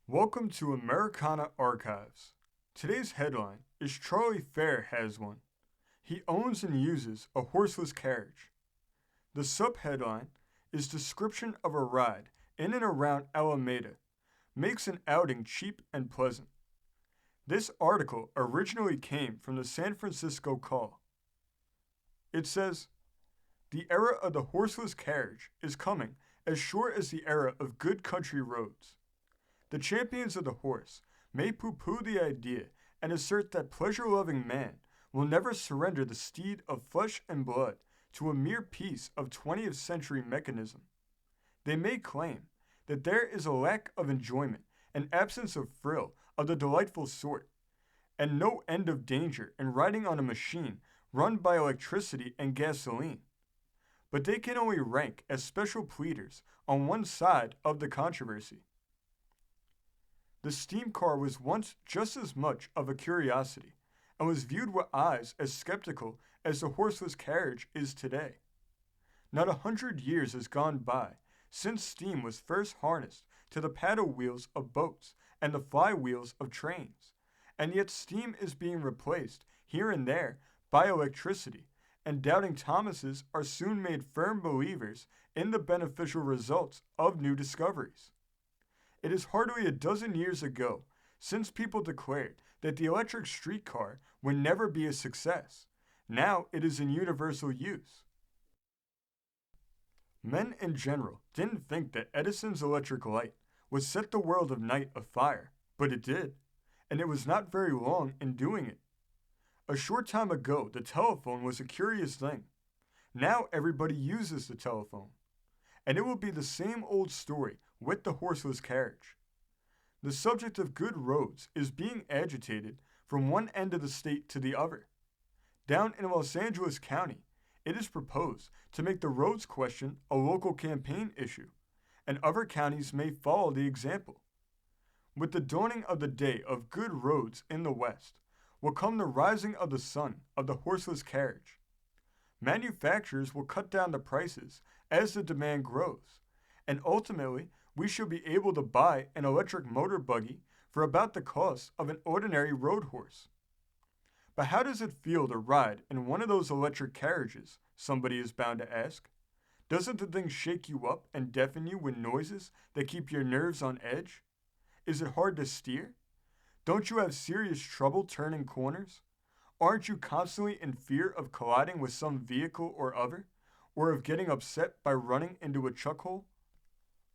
Welcome to Americana Archives. Today's headline is Charlie Fair has one. He owns and uses a horseless carriage. The subheadline is Description of a ride in and around Alameda makes an outing cheap and pleasant. This article originally came from the San Francisco Call. It says, the era of the horseless carriage is coming as sure as the era of good country roads. The champions of the horse may pooh-pooh the idea and assert that pleasure-loving man will never surrender the steed of flesh and blood to a mere piece of 20th century mechanism. They may claim that there is a lack of enjoyment and absence of thrill of the delightful sort, and no end of danger in riding on a machine run by electricity and gasoline. But they can only rank as special pleaders on one side of the controversy. The steam car was once just as much of a curiosity and was viewed with eyes as skeptical as the horseless carriage is today. Not 100 years has gone by since steam was first harnessed to the paddle wheels of boats and the flywheels of trains, and yet steam is being replaced here and there by electricity, and doubting Thomases are soon made firm believers in the beneficial results of new discoveries. It is hardly a dozen years ago since people declared that the electric streetcar would never be a success. Now it is in universal use. Men in general didn't think that Edison's electric light would set the world of night afire, but it did, and it was not very long in doing it. A short time ago, the telephone was a curious thing. Now everybody uses the telephone. And it will be the same old story with the horseless carriage. The subject of good roads is being agitated from one end of the state to the other. Down in Los Angeles County, it is proposed to make the roads question a local campaign issue, and other counties may follow the example. With the dawning of the day of good roads in the West will come the rising of the sun of the horseless carriage. Manufacturers will cut down the prices as the demand grows, and ultimately we shall be able to buy an electric motor buggy for about the cost of an ordinary road horse. But how does it feel to ride in one of those electric carriages, somebody is bound to ask? Doesn't the thing shake you up and deafen you with noises that keep your nerves on edge? Is it hard to steer? Don't you have serious trouble turning corners? Aren't you constantly in fear of colliding with some vehicle or other, or of getting upset by running into a chuck hole?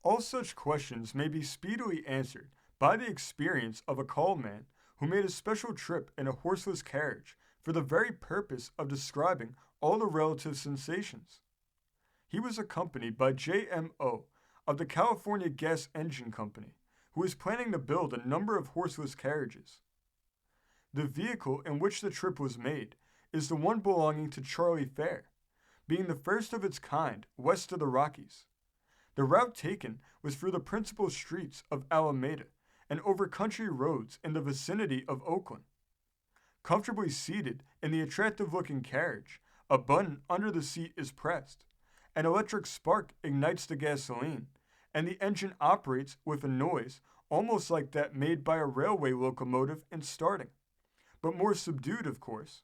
All such questions may be speedily answered by the experience of a call man who made a special trip in a horseless carriage for the very purpose of describing all the relative sensations. He was accompanied by JMO of the California Gas Engine Company, who is planning to build a number of horseless carriages. The vehicle in which the trip was made is the one belonging to Charlie Fair, being the first of its kind west of the Rockies. The route taken was through the principal streets of Alameda and over country roads in the vicinity of Oakland. Comfortably seated in the attractive-looking carriage, a button under the seat is pressed, an electric spark ignites the gasoline, and the engine operates with a noise almost like that made by a railway locomotive in starting, but more subdued, of course,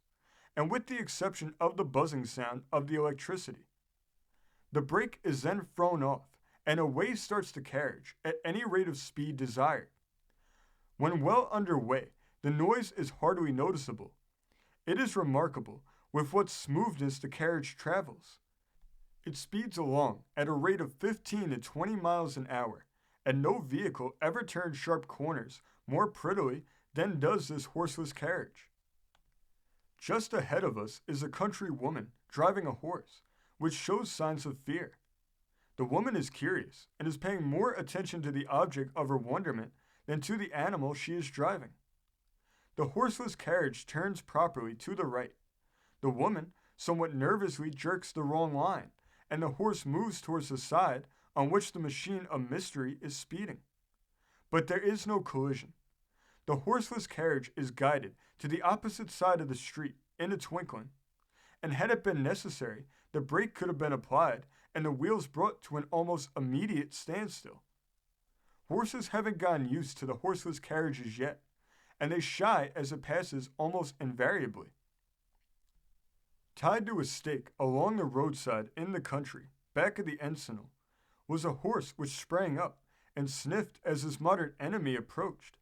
and with the exception of the buzzing sound of the electricity. The brake is then thrown off, and away starts the carriage at any rate of speed desired. When well underway, the noise is hardly noticeable. It is remarkable with what smoothness the carriage travels. It speeds along at a rate of 15 to 20 miles an hour, and no vehicle ever turns sharp corners more prettily than does this horseless carriage. Just ahead of us is a country woman driving a horse, which shows signs of fear. The woman is curious and is paying more attention to the object of her wonderment than to the animal she is driving. The horseless carriage turns properly to the right. The woman somewhat nervously jerks the wrong line, and the horse moves towards the side on which the machine of mystery is speeding. But there is no collision. The horseless carriage is guided to the opposite side of the street in a twinkling, and had it been necessary, the brake could have been applied and the wheels brought to an almost immediate standstill. Horses haven't gotten used to the horseless carriages yet, and they shy as it passes almost invariably. Tied to a stake along the roadside in the country, back of the encinal, was a horse which sprang up and sniffed as his muttered enemy approached.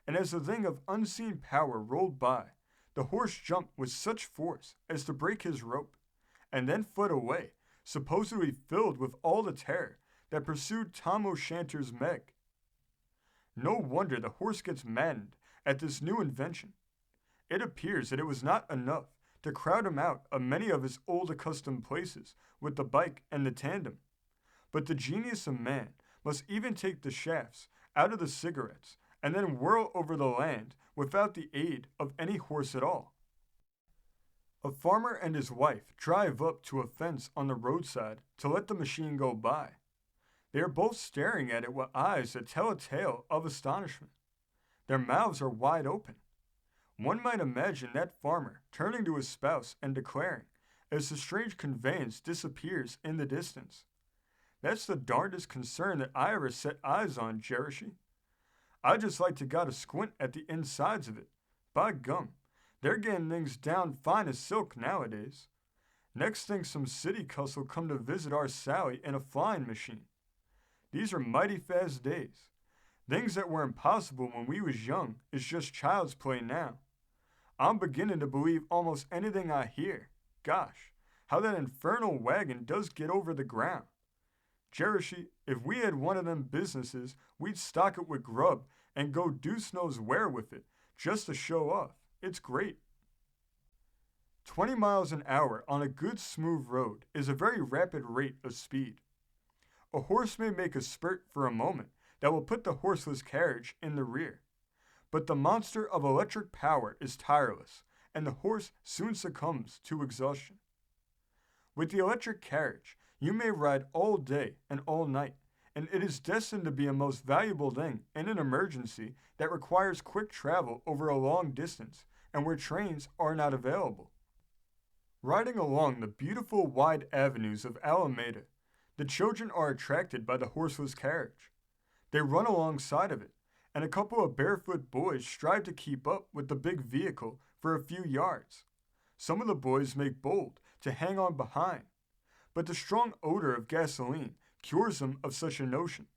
And as the thing of unseen power rolled by, the horse jumped with such force as to break his rope, and then fled away, supposedly filled with all the terror that pursued Tam O'Shanter's Meg. No wonder the horse gets maddened at this new invention. It appears that it was not enough to crowd him out of many of his old accustomed places with the bike and the tandem, but the genius of man must even take the shafts out of the cigarettes and then whirl over the land without the aid of any horse at all. A farmer and his wife drive up to a fence on the roadside to let the machine go by. They are both staring at it with eyes that tell a tale of astonishment. Their mouths are wide open. One might imagine that farmer turning to his spouse and declaring, as the strange conveyance disappears in the distance, "That's the darndest concern that I ever set eyes on, Jerushy. I'd just like to got a squint at the insides of it. By gum, they're getting things down fine as silk nowadays. Next thing some city cuss'll come to visit our Sally in a flying machine. These are mighty fast days. Things that were impossible when we was young is just child's play now. I'm beginning to believe almost anything I hear. Gosh, how that infernal wagon does get over the ground. Jerushy, if we had one of them businesses, we'd stock it with grub and go deuce knows where with it, just to show off. It's great." 20 miles an hour on a good smooth road is a very rapid rate of speed. A horse may make a spurt for a moment that will put the horseless carriage in the rear, but the monster of electric power is tireless, and the horse soon succumbs to exhaustion. With the electric carriage, you may ride all day and all night, and it is destined to be a most valuable thing in an emergency that requires quick travel over a long distance and where trains are not available. Riding along the beautiful wide avenues of Alameda, the children are attracted by the horseless carriage. They run alongside of it, and a couple of barefoot boys strive to keep up with the big vehicle for a few yards. Some of the boys make bold to hang on behind, but the strong odor of gasoline cures them of such a notion.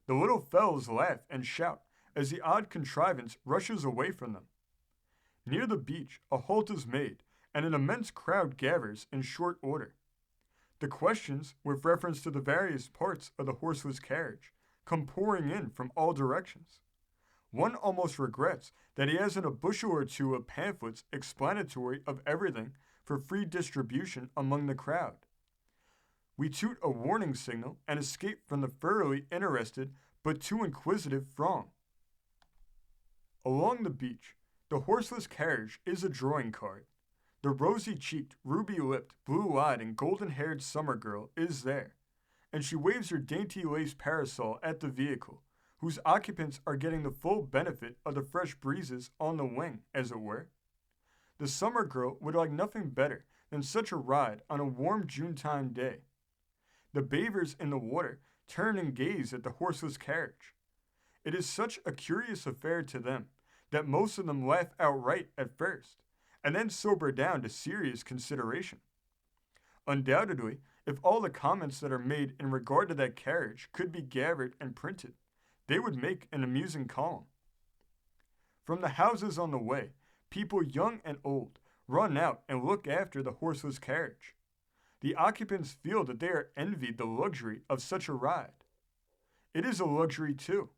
The little fellows laugh and shout as the odd contrivance rushes away from them. Near the beach, a halt is made, and an immense crowd gathers in short order. The questions, with reference to the various parts of the horseless carriage, come pouring in from all directions. One almost regrets that he hasn't a bushel or two of pamphlets explanatory of everything for free distribution among the crowd. We toot a warning signal and escape from the thoroughly interested but too inquisitive throng. Along the beach, the horseless carriage is a drawing card. The rosy-cheeked, ruby-lipped, blue-eyed, and golden-haired summer girl is there, and she waves her dainty lace parasol at the vehicle, whose occupants are getting the full benefit of the fresh breezes on the wing, as it were. The summer girl would like nothing better than such a ride on a warm Junetime day. The bathers in the water turn and gaze at the horseless carriage. It is such a curious affair to them that most of them laugh outright at first, and then sober down to serious consideration. Undoubtedly, if all the comments that are made in regard to that carriage could be gathered and printed, they would make an amusing column. From the houses on the way, people young and old run out and look after the horseless carriage. The occupants feel that they are envied the luxury of such a ride. It is a luxury too.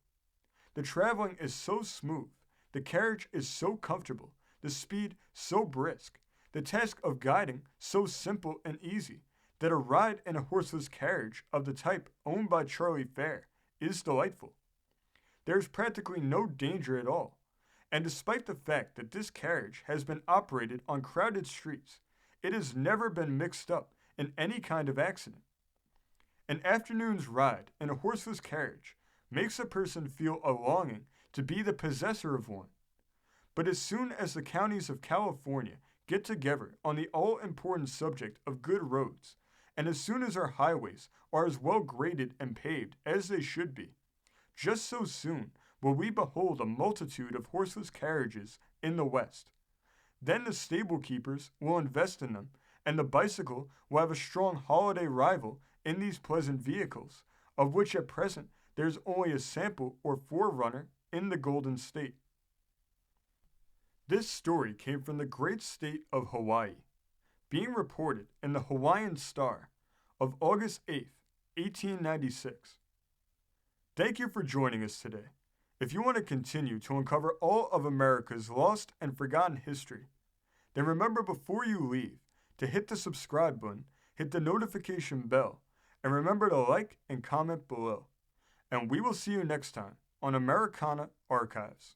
The traveling is so smooth, the carriage is so comfortable, the speed so brisk, the task of guiding so simple and easy, that a ride in a horseless carriage of the type owned by Charlie Fair is delightful. There is practically no danger at all, and despite the fact that this carriage has been operated on crowded streets, it has never been mixed up in any kind of accident. An afternoon's ride in a horseless carriage makes a person feel a longing to be the possessor of one. But as soon as the counties of California get together on the all-important subject of good roads, and as soon as our highways are as well graded and paved as they should be, just so soon will we behold a multitude of horseless carriages in the West. Then the stable keepers will invest in them, and the bicycle will have a strong holiday rival in these pleasant vehicles, of which at present there is only a sample or forerunner in the Golden State. This story came from the great state of Hawaii, being reported in the Hawaiian Star of August 8th, 1896. Thank you for joining us today. If you want to continue to uncover all of America's lost and forgotten history, then remember before you leave to hit the subscribe button, hit the notification bell, and remember to like and comment below. And we will see you next time on Americana Archives.